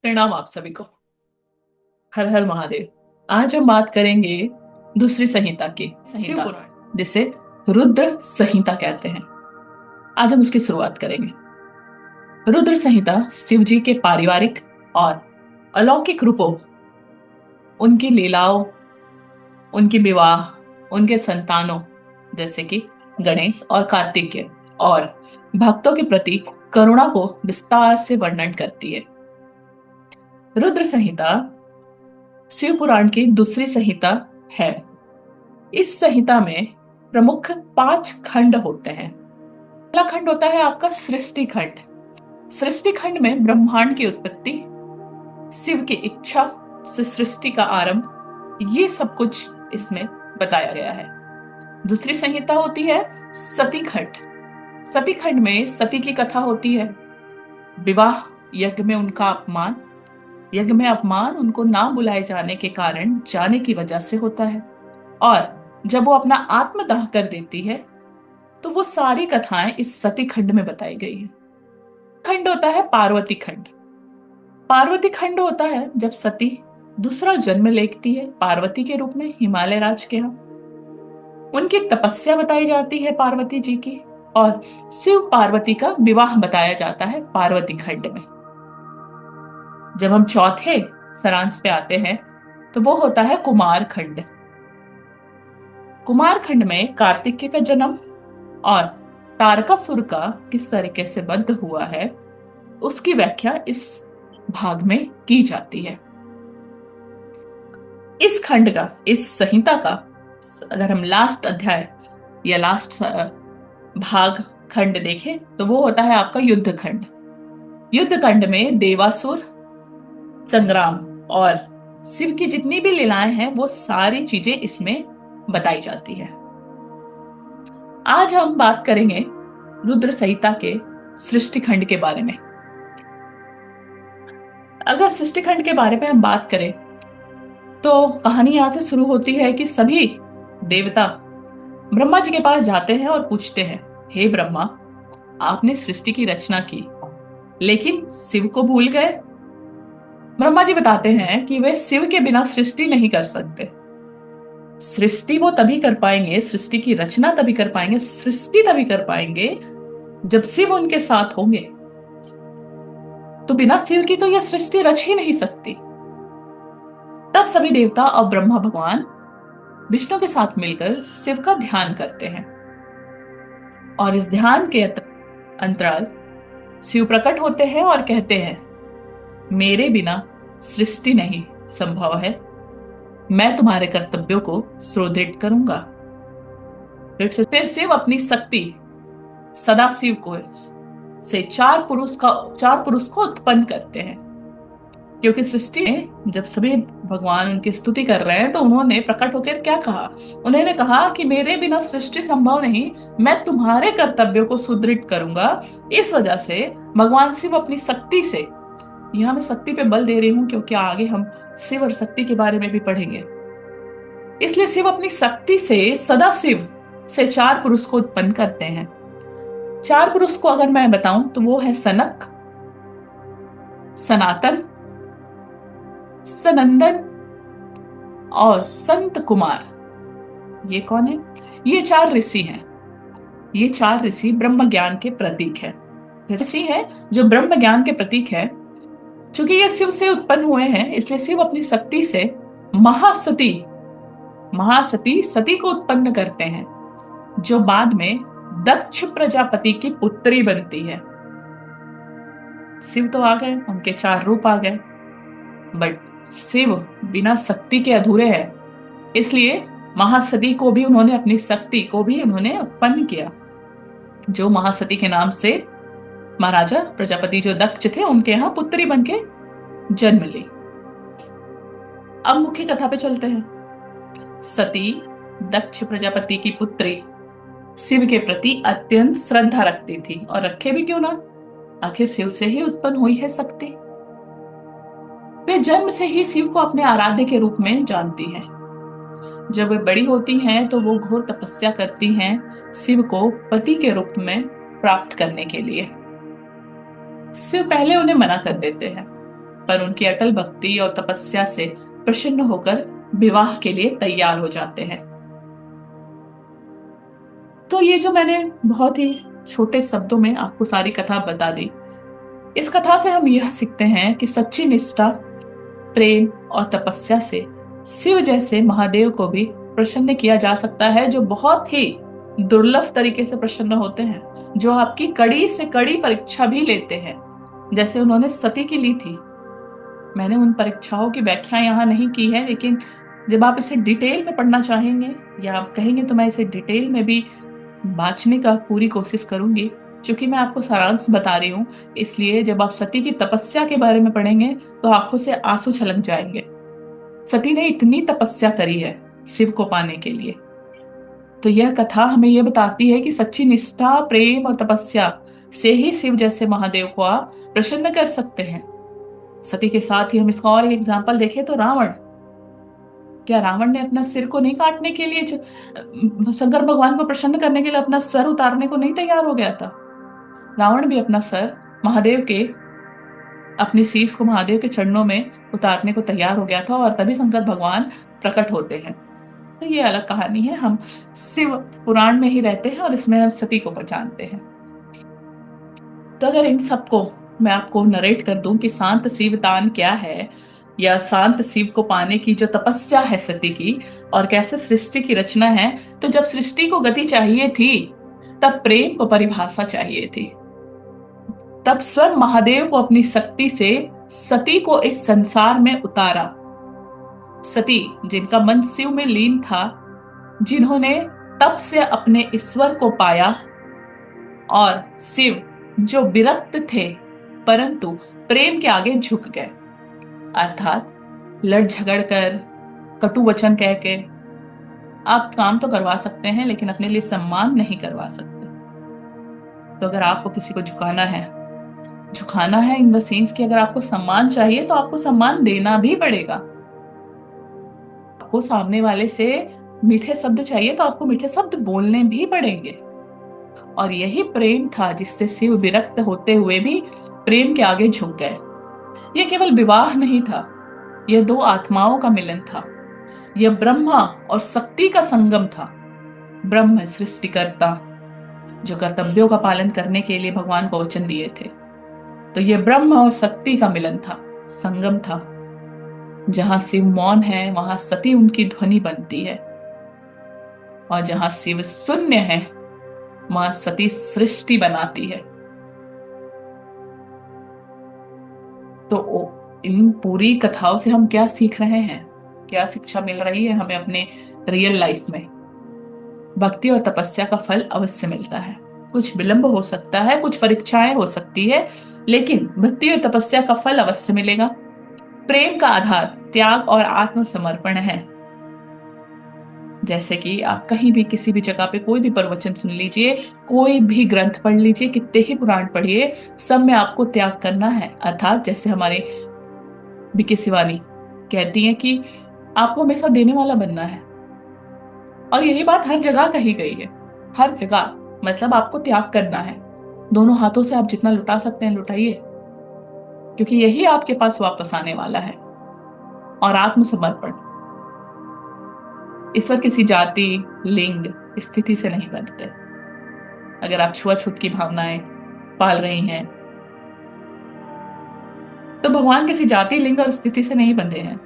प्रणाम आप सभी को। हर हर महादेव। आज हम बात करेंगे दूसरी संहिता की शिव पुराण, जिसे रुद्र संहिता कहते हैं। आज हम उसकी शुरुआत करेंगे। रुद्र संहिता शिव जी के पारिवारिक और अलौकिक रूपों, उनकी लीलाओं, उनकी विवाह, उनके संतानों जैसे कि गणेश और कार्तिकेय और भक्तों के प्रति करुणा को विस्तार से वर्णन करती है। रुद्र संहिता शिव पुराण की दूसरी संहिता है। इस संहिता में प्रमुख 5 खंड होते हैं। पहला खंड होता है आपका सृष्टि खंड। सृष्टि खंड में ब्रह्मांड की उत्पत्ति, शिव की इच्छा से सृष्टि का आरंभ, ये सब कुछ इसमें बताया गया है। दूसरी संहिता होती है सती खंड। सती खंड में सती की कथा होती है। विवाह यज्ञ में उनका अपमान, यज्ञ में अपमान उनको ना बुलाए जाने के कारण जाने की वजह से होता है, और जब वो अपना आत्मदाह कर देती है तो वो सारी कथाएं इस सती खंड में बताई गई है। खंड होता है पार्वती खंड। पार्वती खंड होता है जब सती दूसरा जन्म लेती है पार्वती के रूप में हिमालय राज के यहाँ। उनकी तपस्या बताई जाती है पार्वती जी की, और शिव पार्वती का विवाह बताया जाता है पार्वती खंड में। जब हम चौथे सारांश पे आते हैं तो वो होता है कुमार खंड। कुमार खंड में कार्तिकेय का जन्म और तारकासुर का किस तरीके से वध हुआ है उसकी व्याख्या इस भाग में की जाती है। इस खंड का, इस संहिता का, अगर हम लास्ट अध्याय या लास्ट भाग खंड देखें तो वो होता है आपका युद्ध खंड। युद्ध खंड में देवासुर संग्राम और शिव की जितनी भी लीलाएं हैं वो सारी चीजें इसमें बताई जाती है। आज हम बात करेंगे रुद्र संहिता के सृष्टि खंड के बारे में। अगर सृष्टि खंड के बारे में हम बात करें तो कहानी यहां से शुरू होती है कि सभी देवता ब्रह्मा जी के पास जाते हैं और पूछते हैं, हे ब्रह्मा, आपने सृष्टि की रचना की लेकिन शिव को भूल गए। ब्रह्मा जी बताते हैं कि वे शिव के बिना सृष्टि नहीं कर सकते। सृष्टि वो तभी कर पाएंगे, सृष्टि की रचना तभी कर पाएंगे, सृष्टि तभी कर पाएंगे जब शिव उनके साथ होंगे। तो बिना शिव की तो यह सृष्टि रच ही नहीं सकती। तब सभी देवता और ब्रह्मा भगवान विष्णु के साथ मिलकर शिव का ध्यान करते हैं, और इस ध्यान के अंतराल शिव प्रकट होते हैं और कहते हैं, मेरे बिना सृष्टि नहीं संभव है, मैं तुम्हारे कर्तव्यों को सुदृढ़ करूंगा। फिर शिव अपनी शक्ति सदाशिव को से चार पुरुष को उत्पन्न करते हैं। क्योंकि सृष्टि में जब सभी भगवान उनकी स्तुति कर रहे हैं तो उन्होंने प्रकट होकर क्या कहा? उन्होंने कहा कि मेरे बिना सृष्टि संभव नहीं, मैं तुम्हारे कर्तव्यों को सुदृढ़ करूंगा। इस वजह से भगवान शिव अपनी शक्ति से, यहां मैं शक्ति पे बल दे रही हूं क्योंकि आगे हम शिव और शक्ति के बारे में भी पढ़ेंगे, इसलिए शिव अपनी शक्ति से सदाशिव से 4 पुरुष को उत्पन्न करते हैं। 4 पुरुष को अगर मैं बताऊं तो वो है सनक, सनातन, सनंदन और संत कुमार। ये कौन है? ये 4 ऋषि हैं। ये 4 ऋषि ब्रह्म ज्ञान के प्रतीक है। ऋषि है जो ब्रह्म ज्ञान के प्रतीक है। चूंकि ये शिव से उत्पन्न हुए हैं इसलिए शिव अपनी शक्ति से महासती महासती सती को उत्पन्न करते हैं, जो बाद में दक्ष प्रजापति की पुत्री बनती है। शिव तो आ गए, उनके 4 रूप आ गए, बट शिव बिना शक्ति के अधूरे हैं। इसलिए महासती को भी उन्होंने, अपनी शक्ति को भी उन्होंने उत्पन्न किया, जो महासती के नाम से महाराजा प्रजापति जो दक्ष थे उनके यहाँ पुत्री बन के जन्म ली। अब मुख्य कथा पे चलते हैं। सती दक्ष प्रजापति की पुत्री शिव के प्रति अत्यंत श्रद्धा रखती थी, और रखे भी क्यों ना, आखिर शिव से ही उत्पन्न हुई है शक्ति। वे जन्म से ही शिव को अपने आराध्य के रूप में जानती हैं। जब वे बड़ी होती हैं तो वो घोर तपस्या करती हैं शिव को पति के रूप में प्राप्त करने के लिए। शिव पहले उन्हें मना कर देते हैं, पर उनकी अटल भक्ति और तपस्या से प्रसन्न होकर विवाह के लिए तैयार हो जाते हैं। तो ये जो मैंने बहुत ही छोटे शब्दों में आपको सारी कथा बता दी, इस कथा से हम यह सीखते हैं कि सच्ची निष्ठा, प्रेम और तपस्या से शिव जैसे महादेव को भी प्रसन्न किया जा सकता है, जो बहुत ही दुर्लभ तरीके से प्रसन्न होते हैं, जो आपकी कड़ी से कड़ी परीक्षा भी लेते हैं, जैसे उन्होंने सती की ली थी। मैंने उन परीक्षाओं की व्याख्या यहाँ नहीं की है, लेकिन जब आप इसे डिटेल में पढ़ना चाहेंगे या आप कहेंगे तो मैं इसे डिटेल में भी बांचने का पूरी कोशिश करूंगी। क्योंकि मैं आपको सारांश बता रही हूँ, इसलिए जब आप सती की तपस्या के बारे में पढ़ेंगे तो आंखों से आंसू छलक जाएंगे। सती ने इतनी तपस्या करी है शिव को पाने के लिए। तो यह कथा हमें यह बताती है कि सच्ची निष्ठा, प्रेम और तपस्या से ही शिव जैसे महादेव को आप प्रसन्न कर सकते हैं। सती के साथ ही हम इसका और एक एग्जाम्पल देखें तो रावण, क्या रावण ने अपना सिर को नहीं काटने के लिए, शंकर भगवान को प्रसन्न करने के लिए अपना सर उतारने को नहीं तैयार हो गया था? रावण भी अपना सर महादेव के, अपनी शीश को महादेव के चरणों में उतारने को तैयार हो गया था, और तभी शंकर भगवान प्रकट होते हैं। तो ये अलग कहानी है, हम शिव पुराण में ही रहते हैं और इसमें हम सती को पहचानते हैं। तो अगर इन सबको मैं आपको नरेट कर दूं कि शांत शिवदान क्या है, या शांत शिव को पाने की जो तपस्या है सती की, और कैसे सृष्टि की रचना है, तो जब सृष्टि को गति चाहिए थी तब प्रेम को परिभाषा चाहिए थी। तब स्वयं महादेव को अपनी शक्ति से सती को इस संसार में उतारा। सती जिनका मन शिव में लीन था, जिन्होंने तप से अपने ईश्वर को पाया, और शिव जो विरक्त थे परंतु प्रेम के आगे झुक गए, अर्थात लड़ झगड़ कर, कटु वचन कह के आप काम तो करवा सकते हैं लेकिन अपने लिए सम्मान नहीं करवा सकते। तो अगर आपको किसी को झुकाना है इन द सेंस कि अगर आपको सम्मान चाहिए तो आपको सम्मान देना भी पड़ेगा। आपको सामने वाले से मीठे शब्द चाहिए तो आपको मीठे शब्द बोलने भी पड़ेंगे। और यही प्रेम था जिससे शिव विरक्त होते हुए भी प्रेम के आगे झुक गए। यह केवल विवाह नहीं था, यह दो आत्माओं का मिलन था, यह ब्रह्मा और शक्ति का संगम था। ब्रह्म सृष्टिकर्ता जो कर्तव्यों का पालन करने के लिए भगवान को वचन दिए थे, तो यह ब्रह्म और शक्ति का मिलन था, संगम था। जहां शिव मौन है वहां सती उनकी ध्वनि बनती है, और जहां शिव शून्य है वहां सती सृष्टि बनाती है। तो इन पूरी कथाओं से हम क्या सीख रहे हैं, क्या शिक्षा मिल रही है हमें अपने रियल लाइफ में? भक्ति और तपस्या का फल अवश्य मिलता है। कुछ विलंब हो सकता है, कुछ परीक्षाएं हो सकती है, लेकिन भक्ति और तपस्या का फल अवश्य मिलेगा। प्रेम का आधार त्याग और आत्मसमर्पण है। जैसे कि आप कहीं भी किसी भी जगह पे कोई भी प्रवचन सुन लीजिए, कोई भी ग्रंथ पढ़ लीजिए, कितने ही पुराण पढ़िए, सब में आपको त्याग करना है। अर्थात जैसे हमारे बीके शिवानी कहती हैं कि आपको हमेशा देने वाला बनना है, और यही बात हर जगह कही गई है। हर जगह मतलब आपको त्याग करना है। दोनों हाथों से आप जितना लुटा सकते हैं लुटाइए, क्योंकि यही आपके पास वापस आने वाला है। और आत्मसमर्पण, ईश्वर किसी जाति, लिंग, स्थिति से नहीं बनते। अगर आप छुआछूत की भावनाएं पाल रही हैं तो भगवान किसी जाति, लिंग और स्थिति से नहीं बंधे हैं।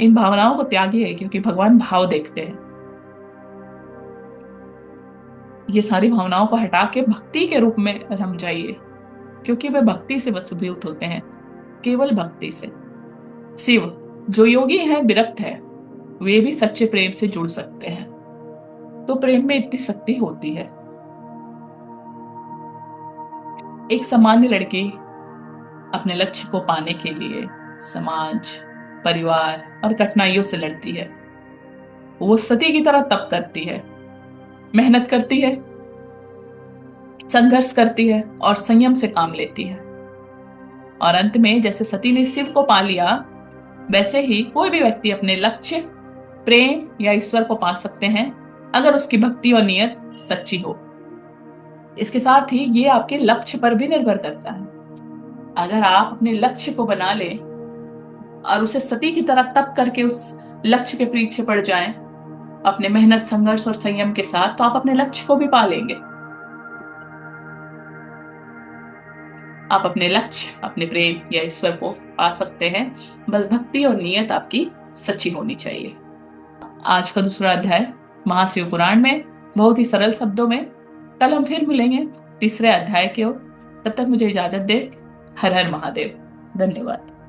इन भावनाओं को त्यागिए, क्योंकि भगवान भाव देखते हैं। ये सारी भावनाओं को हटा के भक्ति के रूप में रम जाइए, क्योंकि वे भक्ति से वशीभूत होते हैं, केवल भक्ति से। शिव जो योगी है, विरक्त है, वे भी सच्चे प्रेम से जुड़ सकते हैं। तो प्रेम में इतनी शक्ति होती है। एक सामान्य लड़की अपने लक्ष्य को पाने के लिए समाज, परिवार और कठिनाइयों से लड़ती है। वो सती की तरह तप करती है, मेहनत करती है, संघर्ष करती है और संयम से काम लेती है। और अंत में जैसे सती ने शिव को पा लिया, वैसे ही कोई भी व्यक्ति अपने लक्ष्य, प्रेम या ईश्वर को पा सकते हैं, अगर उसकी भक्ति और नियत सच्ची हो। इसके साथ ही ये आपके लक्ष्य पर भी निर्भर करता है। अगर आप अपने लक्ष्य को बना लें और उसे सती की तरह तप करके उस लक्ष्य के पीछे पड़ जाएं, अपने मेहनत, संघर्ष और संयम के साथ, तो आप अपने लक्ष्य को भी पा लेंगे। आप अपने लक्ष्य, अपने प्रेम या ईश्वर को पा सकते हैं। बस भक्ति और नियत आपकी सच्ची होनी चाहिए। आज का दूसरा अध्याय महाशिव पुराण में बहुत ही सरल शब्दों में। कल हम फिर मिलेंगे तीसरे अध्याय की ओर। तब तक मुझे इजाजत दे। हर हर महादेव। धन्यवाद।